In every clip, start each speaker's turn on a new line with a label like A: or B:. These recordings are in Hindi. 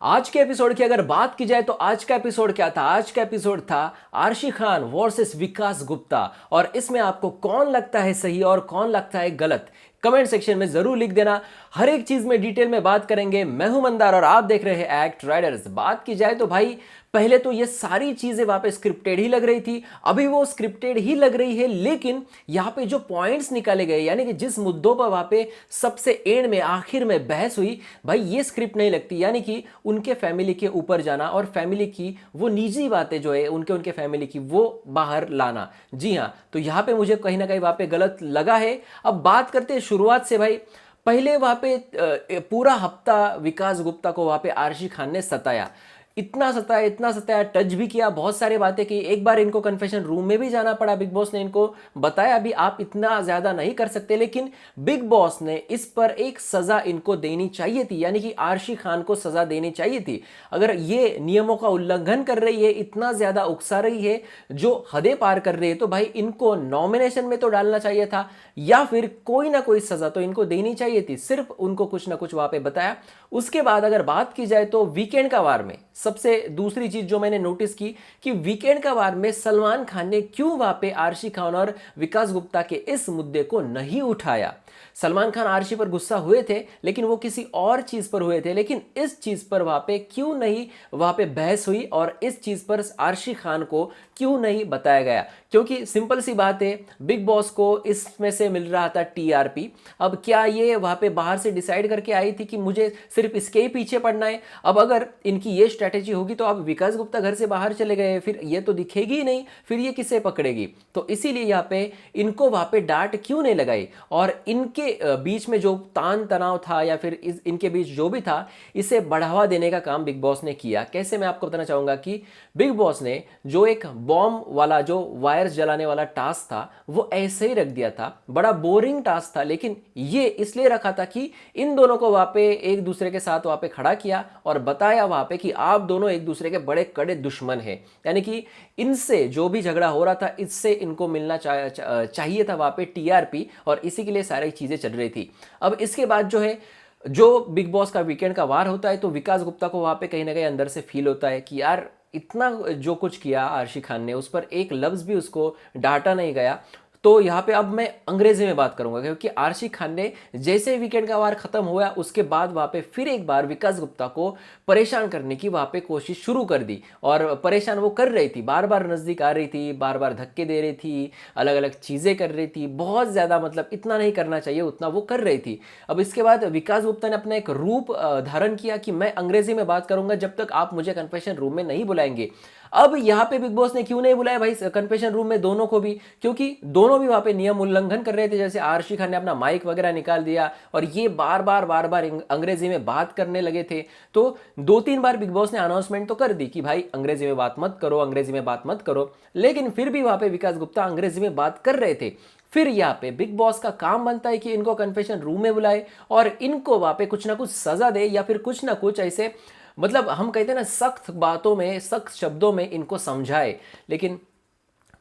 A: आज के एपिसोड की अगर बात की जाए तो आज का एपिसोड क्या था। आज का एपिसोड था आर्शी खान वर्सेस विकास गुप्ता। और इसमें आपको कौन लगता है सही और कौन लगता है गलत, कमेंट सेक्शन में जरूर लिख देना। हर एक चीज में डिटेल में बात करेंगे। मैं हूं मंदार और आप देख रहे हैं एक्ट राइडर्स। बात की जाए तो भाई पहले तो ये सारी चीजें वहां पे स्क्रिप्टेड ही लग रही थी, अभी वो स्क्रिप्टेड ही लग रही है, लेकिन यहां पे जो पॉइंट्स निकाले गए यानी कि जिस मुद्दों पर वहां पे सबसे एंड में आखिर में बहस हुई, भाई ये स्क्रिप्ट नहीं लगती। यानी कि उनके फैमिली के ऊपर जाना और फैमिली की वो निजी बातें जो है उनके उनके फैमिली की वो बाहर लाना। जी हाँ, तो यहां पे मुझे कहीं ना कहीं वहां पे गलत लगा है। अब बात करते हैं शुरुआत से। भाई पहले वहां पे पूरा हफ्ता विकास गुप्ता को वहां पे आर्शी खान ने सताया, इतना सताया, टच भी किया, बहुत सारी बातें की। एक बार इनको कन्फेशन रूम में भी जाना पड़ा। बिग बॉस ने इनको बताया भी आप इतना ज्यादा नहीं कर सकते, लेकिन बिग बॉस ने इस पर एक सजा इनको देनी चाहिए थी, यानी कि आर्शी खान को सजा देनी चाहिए थी। अगर ये नियमों का उल्लंघन कर रही है, इतना ज्यादा उकसा रही है, जो हदें पार कर रही है, तो भाई इनको नॉमिनेशन में तो डालना चाहिए था या फिर कोई ना कोई सजा तो इनको देनी चाहिए थी। सिर्फ उनको कुछ ना कुछ वहां पे बताया। उसके बाद अगर बात की जाए तो वीकेंड का वार में सबसे दूसरी चीज जो मैंने नोटिस की कि वीकेंड का वार में सलमान खान ने क्यों वहां पे आर्शी खान और विकास गुप्ता के इस मुद्दे को नहीं उठाया। सलमान खान आर्शी पर गुस्सा हुए थे, लेकिन वो किसी और चीज पर हुए थे, लेकिन इस चीज पर वहां पे क्यों नहीं वहां पे बहस हुई और इस चीज पर आर्शी खान को क्यों नहीं बताया गया। क्योंकि सिंपल सी बात है, बिग बॉस को इसमें से मिल रहा था टीआरपी। अब क्या ये वहां पे बाहर से डिसाइड करके आई थी कि मुझे सिर्फ इसके ही पीछे पड़ना है? अब अगर इनकी ये स्ट्रैटेजी होगी तो अब विकास गुप्ता घर से बाहर चले गए, फिर ये तो दिखेगी ही नहीं, फिर ये किसे पकड़ेगी? तो इसीलिए यहाँ पे इनको वहां पे डांट क्यों नहीं लगाई। और इनके बीच में जो तान तनाव था या फिर इनके बीच जो भी था, इसे बढ़ावा देने का काम बिग बॉस ने किया। कैसे, मैं आपको बताना चाहूंगा कि बिग बॉस ने जो एक बॉम्ब वाला जो वायर्स जलाने वाला टास्क था वो ऐसे ही रख दिया था। बड़ा बोरिंग टास्क था, लेकिन ये इसलिए रखा था कि इन दोनों को वहां पे एक दूसरे के साथ वहां पे खड़ा किया और बताया वहां पे कि आप दोनों एक दूसरे के बड़े कड़े दुश्मन हैं। यानी कि इनसे जो भी झगड़ा हो रहा था, इससे इनको मिलना चाहिए था वहां पे टीआरपी, और इसी के लिए सारी चीजें चल रही थी। अब इसके बाद जो है, जो बिग बॉस का वीकेंड का वार होता है, तो विकास गुप्ता को वहां पे कहीं ना कहीं अंदर से फील होता है कि यार इतना जो कुछ किया आर्शी खान ने, उस पर एक लफ्ज भी उसको डांटा नहीं गया। तो यहाँ पे अब मैं अंग्रेजी में बात करूंगा, क्योंकि आर्शी खान ने जैसे वीकेंड का वार खत्म हुआ उसके बाद वहां पे फिर एक बार विकास गुप्ता को परेशान करने की वहां पे कोशिश शुरू कर दी। और परेशान वो कर रही थी, बार बार नजदीक आ रही थी, बार बार धक्के दे रही थी, अलग अलग चीजें कर रही थी, बहुत ज्यादा, मतलब इतना नहीं करना चाहिए उतना वो कर रही थी। अब इसके बाद विकास गुप्ता ने अपना एक रूप धारण किया कि मैं अंग्रेजी में बात करूंगा जब तक आप मुझे कन्फेशन रूम में नहीं बुलाएंगे। अब यहां पे बिग बॉस ने क्यों नहीं बुलाया भाई कन्फेशन रूम में दोनों को भी? क्योंकि दोनों भी वहां पे नियम उल्लंघन कर रहे थे। जैसे आर्शी खान ने अपना माइक वगैरह निकाल दिया और ये बार बार अंग्रेजी में बात करने लगे थे। तो दो तीन बार बिग बॉस ने अनाउंसमेंट तो कर दी कि भाई अंग्रेजी में बात मत करो, अंग्रेजी में बात मत करो, लेकिन फिर भी वहां पे विकास गुप्ता अंग्रेजी में बात कर रहे थे। फिर यहाँ पे बिग बॉस का काम बनता है कि इनको कन्फेशन रूम में बुलाए और इनको वहां पे कुछ ना कुछ सजा दे या फिर कुछ ना कुछ ऐसे, मतलब हम कहते हैं ना, सख्त बातों में सख्त शब्दों में इनको समझाए। लेकिन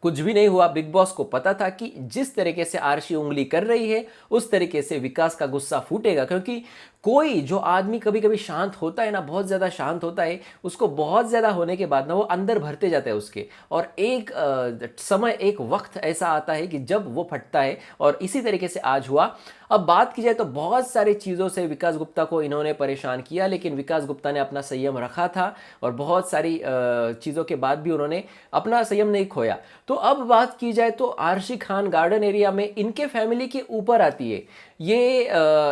A: कुछ भी नहीं हुआ। बिग बॉस को पता था कि जिस तरीके से आर्शी उंगली कर रही है उस तरीके से विकास का गुस्सा फूटेगा। क्योंकि कोई जो आदमी कभी कभी शांत होता है ना, बहुत ज्यादा शांत होता है, उसको बहुत ज्यादा होने के बाद ना वो अंदर भरते जाता है उसके, और एक समय एक वक्त ऐसा आता है कि जब वो फटता है, और इसी तरीके से आज हुआ। अब बात की जाए तो बहुत सारी चीजों से विकास गुप्ता को इन्होंने परेशान किया, लेकिन विकास गुप्ता ने अपना संयम रखा था और बहुत सारी चीजों के बाद भी उन्होंने अपना संयम नहीं खोया। तो अब बात की जाए तो आर्शी खान गार्डन एरिया में इनके फैमिली के ऊपर आती है। ये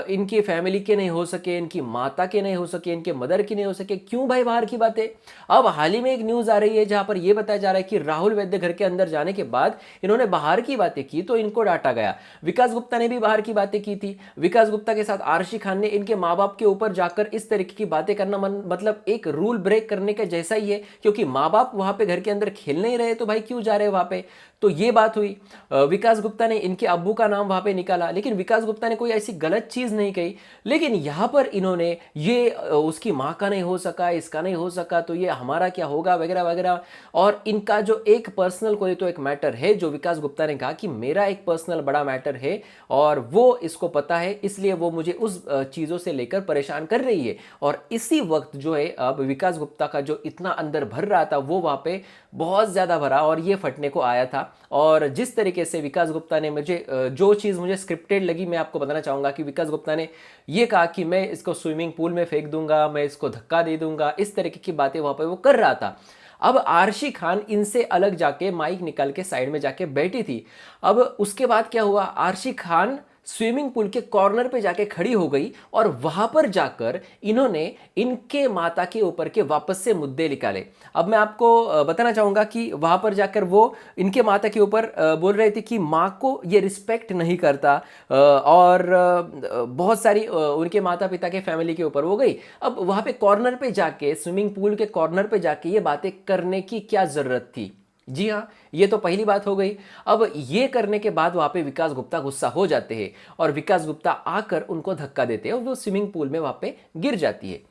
A: इनकी फैमिली के नहीं हो सके, इनकी माता के नहीं हो सके, इनके मदर की नहीं हो सके, क्यों भाई बाहर की बातें? अब हाल ही में एक न्यूज आ रही है जहां पर यह बताया जा रहा है कि राहुल वैद्य घर के अंदर जाने के बाद इन्होंने बाहर की बातें की तो इनको डांटा गया। विकास गुप्ता ने भी बाहर की बातें की थी। विकास गुप्ता के साथ आर्शी खान ने इनके माँ बाप के ऊपर जाकर इस तरीके की बातें करना मतलब एक रूल ब्रेक करने के जैसा ही है, क्योंकि माँ बाप वहां पे घर के अंदर खेल नहीं रहे तो भाई क्यों जा रहे वहां पे? तो ये बात हुई। विकास गुप्ता ने इनके अब्बू का नाम वहाँ पे निकाला, लेकिन विकास गुप्ता ने कोई ऐसी गलत चीज़ नहीं कही। लेकिन यहाँ पर इन्होंने ये उसकी माँ का नहीं हो सका, इसका नहीं हो सका, तो ये हमारा क्या होगा वगैरह वगैरह। और इनका जो एक पर्सनल कोई तो एक मैटर है, जो विकास गुप्ता ने कहा कि मेरा एक पर्सनल बड़ा मैटर है और वो इसको पता है, इसलिए वो मुझे उस चीज़ों से लेकर परेशान कर रही है। और इसी वक्त जो है अब विकास गुप्ता का जो इतना अंदर भर रहा था वो वहाँ पे बहुत ज़्यादा भरा और ये फटने को आया था। और जिस तरीके से विकास गुप्ता ने मुझे जो चीज़ मुझे स्क्रिप्टेड लगी, मैं आपको बताना चाहूँगा कि विकास गुप्ता ने ये कहा कि मैं इसको स्विमिंग पूल में फेंक दूंगा, मैं इसको धक्का दे दूंगा, इस तरीके की बातें वहाँ पे वो कर रहा था। अब आरशी खान इनसे अलग जाके माइक निकाल के साइड में जाके बैठी थी। अब उसके बाद क्या हुआ, आरशी खान स्विमिंग पूल के कॉर्नर पे जाके खड़ी हो गई और वहां पर जाकर इन्होंने इनके माता के ऊपर के वापस से मुद्दे निकाले। अब मैं आपको बताना चाहूंगा कि वहां पर जाकर वो इनके माता के ऊपर बोल रहे थे कि माँ को ये रिस्पेक्ट नहीं करता, और बहुत सारी उनके माता पिता के फैमिली के ऊपर वो गई। अब वहां पे कॉर्नर पे जाके, स्विमिंग पूल के कॉर्नर पे जाके ये बातें करने की क्या जरूरत थी? जी हाँ, ये तो पहली बात हो गई। अब ये करने के बाद वहां पे विकास गुप्ता गुस्सा हो जाते हैं और विकास गुप्ता आकर उनको धक्का देते हैं और वो स्विमिंग पूल में वहां पे गिर जाती है।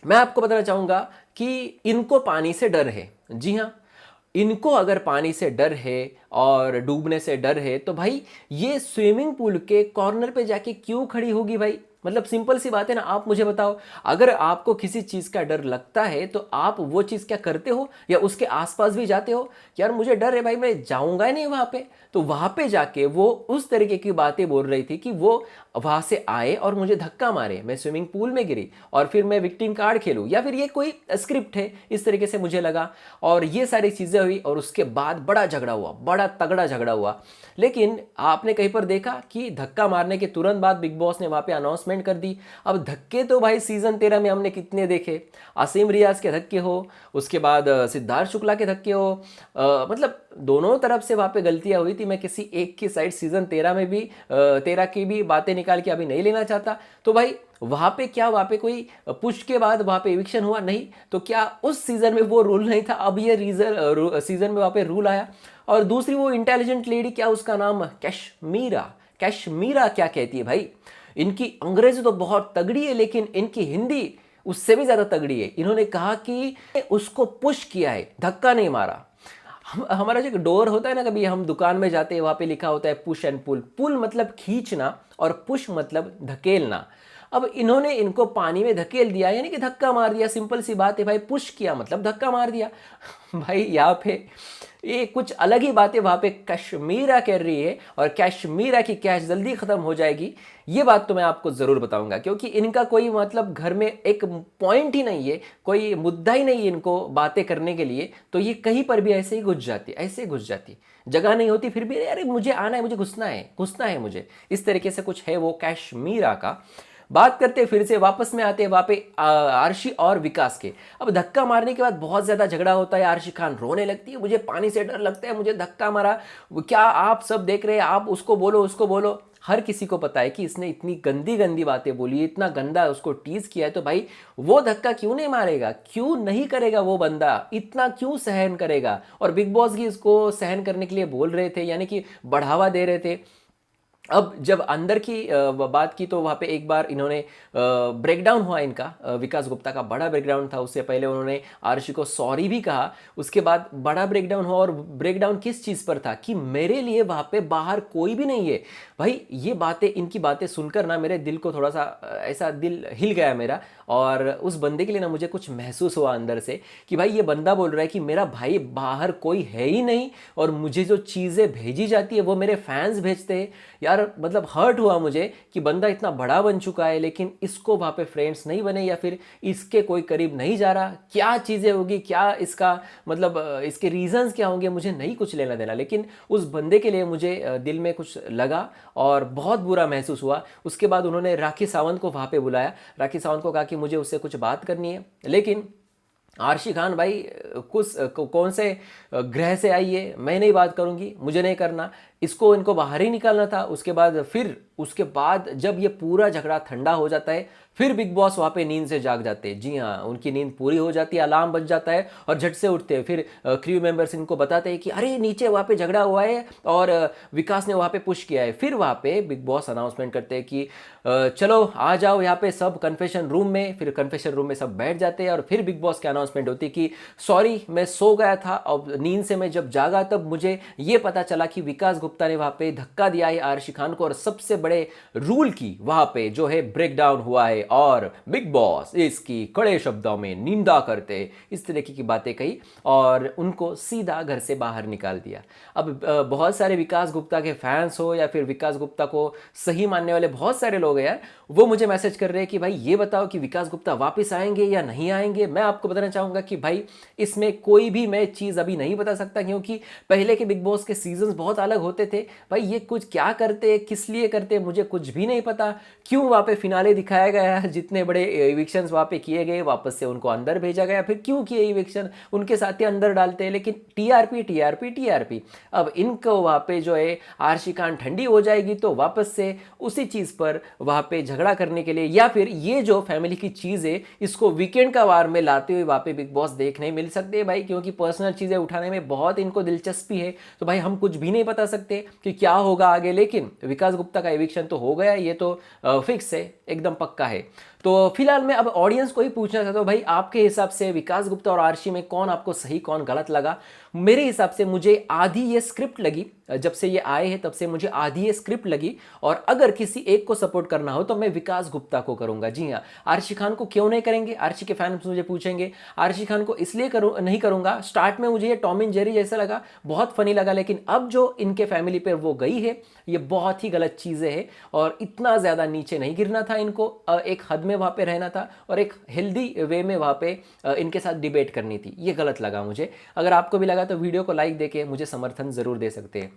A: मैं आपको बताना चाहूंगा कि इनको पानी से डर है। जी हाँ, इनको अगर पानी से डर है और डूबने से डर है तो भाई ये स्विमिंग पूल के कॉर्नर पे जाके क्यों खड़ी होगी भाई? मतलब सिंपल सी बात है ना। आप मुझे बताओ, अगर आपको किसी चीज का डर लगता है तो आप वो चीज क्या करते हो या उसके आसपास भी जाते हो? यार मुझे डर है भाई, मैं जाऊंगा ही नहीं वहां पे। तो वहां पे जाके वो उस तरीके की बातें बोल रही थी कि वो वहां से आए और मुझे धक्का मारे, मैं स्विमिंग पूल में गिरी और फिर मैं विक्टिम कार्ड खेलूं, या फिर ये कोई स्क्रिप्ट है, इस तरीके से मुझे लगा। और ये सारी चीजें हुई और उसके बाद बड़ा झगड़ा हुआ, बड़ा तगड़ा झगड़ा हुआ। लेकिन आपने कहीं पर देखा कि धक्का मारने के तुरंत बाद बिग बॉस ने वहां पे अनाउंसमेंट कर दी। अब धक्के तो भाई सीजन 13 में हमने कितने देखे। असीम रियाज के धक्के हो, उसके बाद सिद्धार्थ शुक्ला के धक्के हो, मतलब दोनों तरफ से वहां पे गलतियां हुई थी। मैं किसी एक की साइड सीजन 13 में भी 13 की भी बातें निकाल के अभी नहीं लेना चाहता। तो भाई वहां पे क्या, वहां पे कोई पुश के बाद वहां पे एविक्शन हुआ नहीं? तो क्या उस सीजन में वो रूल नहीं था? अब ये सीजन में वहां पे रूल आया। और दूसरी वो इंटेलिजेंट लेडी, क्या उसका नाम, कैशमीरा, कैशमीरा क्या कहती है भाई? इनकी अंग्रेजी तो बहुत तगड़ी है लेकिन इनकी हिंदी उससे भी ज्यादा तगड़ी है। इन्होंने कहा कि उसको पुश किया है, धक्का नहीं मारा। हमारा जो डोर होता है ना, कभी हम दुकान में जाते हैं वहां पे लिखा होता है पुश एंड पुल। पुल मतलब खींचना और पुश मतलब धकेलना। अब इन्होंने इनको पानी में धकेल दिया, यानी कि धक्का मार दिया। सिंपल सी बात है भाई, पुश किया मतलब धक्का मार दिया। भाई यहाँ पे ये कुछ अलग ही बातें वहां पे कश्मीरा कर रही है और कश्मीरा की कैश जल्दी खत्म हो जाएगी। ये बात तो मैं आपको जरूर बताऊंगा, क्योंकि इनका कोई मतलब घर में एक पॉइंट ही नहीं है, कोई मुद्दा ही नहीं है इनको बातें करने के लिए। तो ये कहीं पर भी ऐसे ही घुस जाती, ऐसे ही घुस जाती, जगह नहीं होती फिर भी अरे मुझे आना है, मुझे घुसना है, घुसना है मुझे, इस तरीके से कुछ है वो कश्मीरा का। बात करते फिर से वापस में आते हैं वहां पे आरशी और विकास के। अब धक्का मारने के बाद बहुत ज्यादा झगड़ा होता है, आरशी खान रोने लगती है, मुझे पानी से डर लगता है, मुझे धक्का मारा, क्या आप सब देख रहे हैं, आप उसको बोलो, उसको बोलो। हर किसी को पता है कि इसने इतनी गंदी गंदी बातें बोली, इतना गंदा उसको टीज किया है, तो भाई वो धक्का क्यों नहीं मारेगा, क्यों नहीं करेगा वो बंदा, इतना क्यों सहन करेगा? और बिग बॉस भी इसको सहन करने के लिए बोल रहे थे, यानी कि बढ़ावा दे रहे थे। अब जब अंदर की बात की तो वहाँ पे एक बार इन्होंने ब्रेकडाउन हुआ इनका, विकास गुप्ता का बड़ा ब्रेकडाउन था। उससे पहले उन्होंने आरशी को सॉरी भी कहा, उसके बाद बड़ा ब्रेकडाउन हुआ। और ब्रेकडाउन किस चीज़ पर था कि मेरे लिए वहाँ पे बाहर कोई भी नहीं है। भाई ये बातें, इनकी बातें सुनकर ना मेरे दिल को थोड़ा सा ऐसा दिल हिल गया मेरा। और उस बंदे के लिए ना मुझे कुछ महसूस हुआ अंदर से कि भाई ये बंदा बोल रहा है कि मेरा भाई बाहर कोई है ही नहीं और मुझे जो चीज़ें भेजी जाती है वो मेरे फैंस भेजते हैं। यार मतलब हर्ट हुआ मुझे कि बंदा इतना बड़ा बन चुका है लेकिन इसको वहाँ पे फ्रेंड्स नहीं बने या फिर इसके कोई करीब नहीं जा रहा। क्या चीज़ें होगी, क्या इसका मतलब इसके रीजंस क्या होंगे, मुझे नहीं कुछ लेना देना, लेकिन उस बंदे के लिए मुझे दिल में कुछ लगा और बहुत बुरा महसूस हुआ। उसके बाद उन्होंने राखी सावंत को वहाँ पे बुलाया, राखी सावंत को कहा कि मुझे उससे कुछ बात करनी है। लेकिन आरशी खान भाई कौन से ग्रह से आई है, मैं नहीं बात करूंगी, मुझे नहीं करना, इसको इनको बाहर ही निकालना था। उसके बाद जब ये पूरा झगड़ा ठंडा हो जाता है फिर बिग बॉस वहाँ पे नींद से जाग जाते हैं। जी हाँ, उनकी नींद पूरी हो जाती है, अलार्म बज जाता है और झट से उठते हैं। फिर क्रू मेंबर्स इनको बताते हैं कि अरे नीचे वहाँ पे झगड़ा हुआ है और विकास ने वहाँ पे पुश किया है। फिर वहाँ पे बिग बॉस अनाउंसमेंट करते हैं कि चलो आ जाओ यहाँ पे सब कन्फेशन रूम में। फिर कन्फेशन रूम में सब बैठ जाते हैं और फिर बिग बॉस की अनाउंसमेंट होती है कि सॉरी मैं सो गया था और नींद से मैं जब जागा तब मुझे ये पता चला कि विकास गुप्ता ने वहाँ पे धक्का दिया है आर्शी खान को और सबसे बड़े रूल की वहाँ पे जो है ब्रेक डाउन हुआ है और बिग बॉस इसकी कड़े शब्दों में निंदा करते इस तरीके की बातें कही और उनको सीधा घर से बाहर निकाल दिया। अब बहुत सारे विकास गुप्ता के फैंस हो या फिर विकास गुप्ता को सही मानने वाले बहुत सारे लोग हैं यार, वो मुझे मैसेज कर रहे हैं कि भाई ये बताओ कि विकास गुप्ता वापस आएंगे या नहीं आएंगे। मैं आपको बताना चाहूंगा कि भाई इसमें कोई भी मैं चीज़ अभी नहीं बता सकता क्योंकि पहले के बिग बॉस के सीजन्स बहुत अलग होते थे। भाई ये कुछ क्या करते, किस लिए करते, मुझे कुछ भी नहीं पता। क्यों वहाँ पे फिनाले दिखाया गया, जितने बड़े इविक्शंस वहाँ पे किए गए वापस से उनको अंदर भेजा गया, फिर क्यों किए इविक्शन, उनके साथ ही अंदर डालते हैं। लेकिन टीआरपी टीआरपी टीआरपी, अब इनको वहाँ पे जो है आर्शी खान ठंडी हो जाएगी तो वापस से उसी चीज़ पर वहाँ पे झगड़ा करने के लिए या फिर ये जो फैमिली की चीज़ है इसको वीकेंड का वार में लाते हुए वहाँ पे बिग बॉस देखने मिल सकते हैं भाई, क्योंकि पर्सनल चीज़ें उठाने में बहुत इनको दिलचस्पी है। तो भाई हम कुछ भी नहीं बता सकते कि क्या होगा आगे, लेकिन विकास गुप्ता का एविक्शन तो हो गया, ये तो फिक्स है, एकदम पक्का है। तो फिलहाल मैं अब ऑडियंस को ही पूछना चाहता हूँ भाई आपके हिसाब से विकास गुप्ता और आर्शी में कौन आपको सही कौन गलत लगा। मेरे हिसाब से मुझे आधी ये स्क्रिप्ट लगी, जब से ये आए हैं तब से मुझे आधी ये स्क्रिप्ट लगी और अगर किसी एक को सपोर्ट करना हो तो मैं विकास गुप्ता को करूंगा। जी हाँ, आर्शी खान को क्यों नहीं करेंगे, आर्शी के फैंस मुझे पूछेंगे। आर्शी खान को इसलिए नहीं करूंगा, स्टार्ट में मुझे ये टॉम एंड जेरी जैसा लगा, बहुत फनी लगा, लेकिन अब जो इनके फैमिली पर वो गई है ये बहुत ही गलत चीज़ें हैं और इतना ज़्यादा नीचे नहीं गिरना था इनको, एक हद में वहाँ पे रहना था और एक हेल्दी वे में वहाँ पे इनके साथ डिबेट करनी थी। ये गलत लगा मुझे। अगर आपको भी लगा तो वीडियो को लाइक देके मुझे समर्थन ज़रूर दे सकते हैं।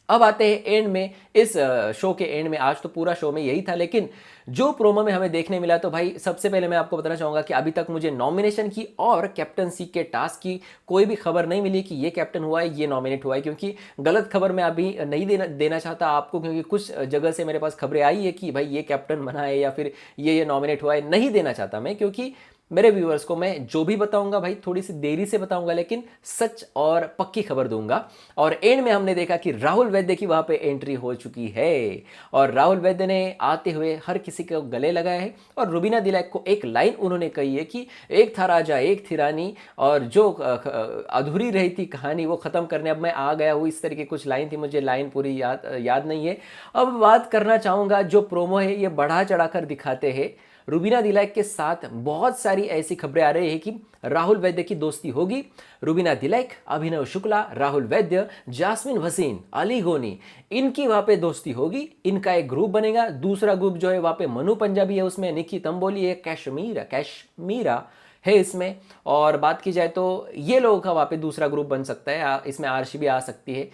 A: अब आते हैं एंड में, इस शो के एंड में। आज तो पूरा शो में यही था, लेकिन जो प्रोमो में हमें देखने मिला तो भाई सबसे पहले मैं आपको बताना चाहूँगा कि अभी तक मुझे नॉमिनेशन की और कैप्टनसी के टास्क की कोई भी खबर नहीं मिली कि ये कैप्टन हुआ है, ये नॉमिनेट हुआ है, क्योंकि गलत खबर मैं अभी नहीं देना चाहता आपको, क्योंकि कुछ जगह से मेरे पास खबरें आई है कि भाई ये कैप्टन बना है या फिर ये नॉमिनेट हुआ है। नहीं देना चाहता मैं, क्योंकि मेरे व्यूअर्स को मैं जो भी बताऊंगा भाई थोड़ी सी देरी से बताऊंगा, लेकिन सच और पक्की खबर दूंगा। और एंड में हमने देखा कि राहुल वैद्य की वहां पे एंट्री हो चुकी है और राहुल वैद्य ने आते हुए हर किसी को गले लगाया है और रुबीना दिलैक को एक लाइन उन्होंने कही है कि एक था राजा एक थी रानी और जो अधूरी रही थी कहानी वो खत्म करने अब मैं आ गया हूँ, इस तरह की कुछ लाइन थी, मुझे लाइन पूरी याद नहीं है। अब बात करना चाहूँगा, जो प्रोमो है ये बढ़ा चढ़ाकर दिखाते हैं। रुबीना दिलैक के साथ बहुत सारी ऐसी खबरें आ रही है कि राहुल वैद्य की दोस्ती होगी। रुबीना दिलैक, अभिनव शुक्ला, राहुल वैद्य, जास्मिन भसीन, अली गोनी, इनकी वहाँ पे दोस्ती होगी, इनका एक ग्रुप बनेगा। दूसरा ग्रुप जो है वहाँ पे मनु पंजाबी है, उसमें निकी तंबोली है, कैशमीरा है इसमें। और बात की जाए तो ये लोगों का वहाँ पे दूसरा ग्रुप बन सकता है, इसमें आरशी भी आ सकती है,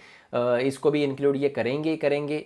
A: इसको भी इंक्लूड ये करेंगे।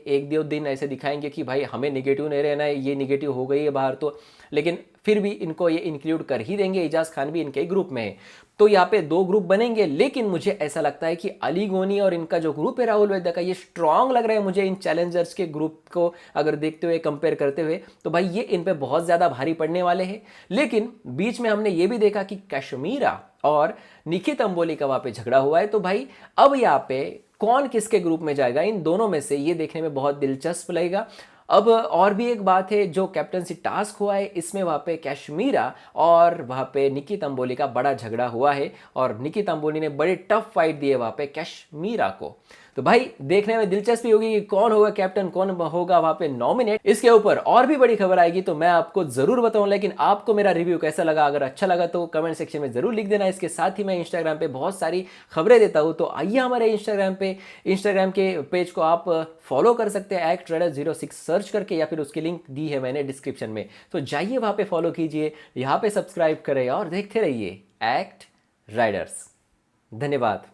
A: एक दो दिन ऐसे दिखाएंगे कि भाई हमें निगेटिव नहीं रहना है, ये निगेटिव हो गई है बाहर तो, लेकिन फिर भी इनको ये इंक्लूड कर ही देंगे। इजाज खान भी इनके ग्रुप में है, तो यहाँ पे दो ग्रुप बनेंगे। लेकिन मुझे ऐसा लगता है कि अली गोनी और इनका जो ग्रुप है राहुल वैद्य का, ये स्ट्रांग लग रहा है मुझे इन चैलेंजर्स के ग्रुप को अगर देखते हुए कंपेयर करते हुए, तो भाई ये इन पे बहुत ज़्यादा भारी पड़ने वाले हैं। लेकिन बीच में हमने ये भी देखा कि कश्मीरा और निकी तंबोली का वहाँ पे झगड़ा हुआ है, तो भाई अब यहाँ पे कौन किसके ग्रुप में जाएगा इन दोनों में से, ये देखने में बहुत दिलचस्प लगेगा। अब और भी एक बात है, जो कैप्टनसी टास्क हुआ है इसमें वहाँ पे कश्मीरा और वहाँ पे निकी तंबोली का बड़ा झगड़ा हुआ है और निकी तंबोली ने बड़े टफ फाइट दिए वहाँ पे कश्मीरा को। तो भाई देखने में दिलचस्पी होगी कि कौन होगा कैप्टन, कौन होगा वहाँ पे नॉमिनेट। इसके ऊपर और भी बड़ी खबर आएगी तो मैं आपको जरूर बताऊं। लेकिन आपको मेरा रिव्यू कैसा लगा, अगर अच्छा लगा तो कमेंट सेक्शन में जरूर लिख देना। इसके साथ ही मैं इंस्टाग्राम पे बहुत सारी खबरें देता हूँ, तो आइए हमारे इंस्टाग्राम के पेज को आप फॉलो कर सकते हैं @Rider06 सर्च करके, या फिर उसकी लिंक दी है मैंने डिस्क्रिप्शन में, तो जाइए वहाँ पे फॉलो कीजिए, यहाँ पे सब्सक्राइब करें और देखते रहिए एक्ट राइडर्स। धन्यवाद।